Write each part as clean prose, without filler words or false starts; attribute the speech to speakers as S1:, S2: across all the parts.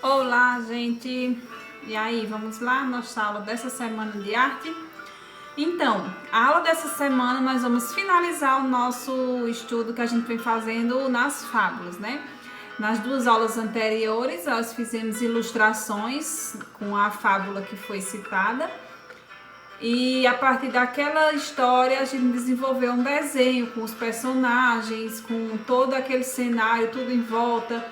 S1: Olá, gente! E aí, vamos lá, nossa aula dessa semana de arte? Então, a aula dessa semana nós vamos finalizar o nosso estudo que a gente vem fazendo nas fábulas, né? Nas duas aulas anteriores, nós fizemos ilustrações com a fábula que foi citada. E a partir daquela história a gente desenvolveu um desenho com os personagens, com todo aquele cenário, tudo em volta,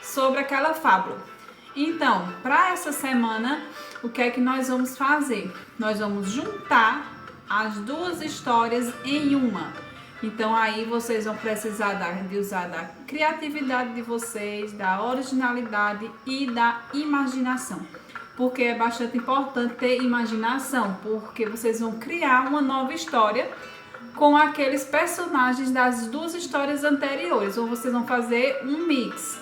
S1: sobre aquela fábula. Então, para essa semana, o que é que nós vamos fazer? Nós vamos juntar as duas histórias em uma. Então aí vocês vão precisar de usar da criatividade de vocês, da originalidade e da imaginação. Porque é bastante importante ter imaginação, porque vocês vão criar uma nova história com aqueles personagens das duas histórias anteriores, ou vocês vão fazer um mix,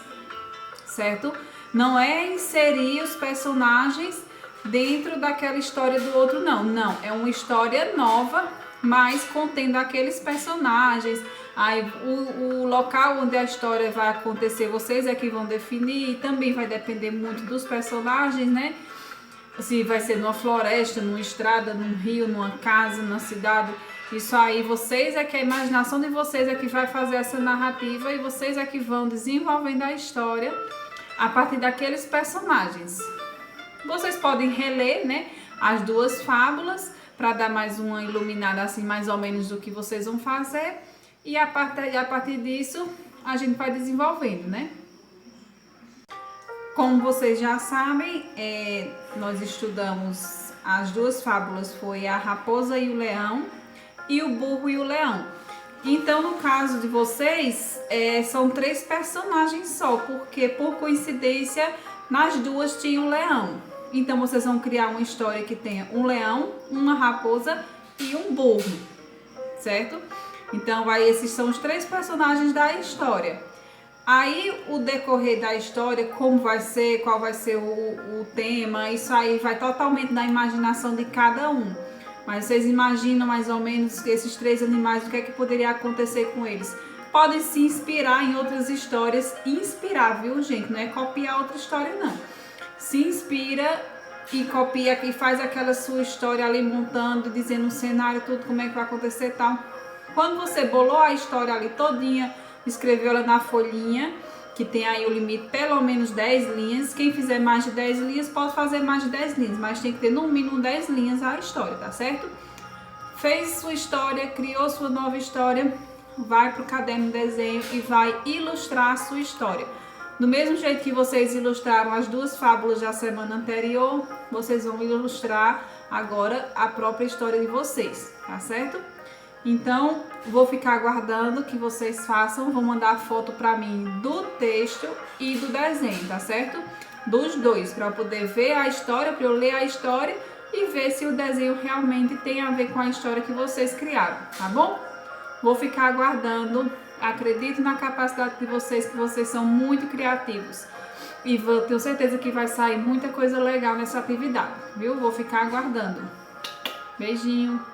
S1: certo? Não é inserir os personagens dentro daquela história do outro, não, é uma história nova, mas contendo aqueles personagens. Aí o local onde a história vai acontecer, vocês é que vão definir, e também vai depender muito dos personagens, né? Se vai ser numa floresta, numa estrada, num rio, numa casa, numa cidade. Isso aí, vocês é que a imaginação de vocês é que vai fazer essa narrativa, e vocês é que vão desenvolvendo a história a partir daqueles personagens. Vocês podem reler, né, as duas fábulas para dar mais uma iluminada assim, mais ou menos do que vocês vão fazer, e a partir disso a gente vai desenvolvendo, né? Como vocês já sabem, nós estudamos as duas fábulas, foi a Raposa e o Leão e o Burro e o Leão. Então, no caso de vocês, são 3 personagens só, porque por coincidência nas duas tinha um leão. Então, vocês vão criar uma história que tenha um leão, uma raposa e um burro, certo? Então, esses são os 3 personagens da história. Aí, o decorrer da história, como vai ser, qual vai ser o tema, isso aí vai totalmente da imaginação de cada um. Mas vocês imaginam mais ou menos que esses 3 animais, o que é que poderia acontecer com eles? Podem se inspirar em outras histórias, inspirar, viu, gente? Não é copiar outra história, não. Se inspira e copia e faz aquela sua história ali montando, dizendo um cenário, tudo como é que vai acontecer e tal. Quando você bolou a história ali todinha, escreveu ela na folhinha, que tem aí o limite pelo menos 10 linhas. Quem fizer mais de 10 linhas pode fazer mais de 10 linhas, mas tem que ter no mínimo 10 linhas a história, tá certo? Fez sua história, criou sua nova história, vai pro caderno de desenho e vai ilustrar a sua história. Do mesmo jeito que vocês ilustraram as duas fábulas da semana anterior, vocês vão ilustrar agora a própria história de vocês, tá certo? Então, vou ficar aguardando que vocês façam, vão mandar foto para mim do texto e do desenho, tá certo? Dos dois, para eu poder ver a história, para eu ler a história e ver se o desenho realmente tem a ver com a história que vocês criaram, tá bom? Vou ficar aguardando, acredito na capacidade de vocês, que vocês são muito criativos. E tenho certeza que vai sair muita coisa legal nessa atividade, viu? Vou ficar aguardando. Beijinho!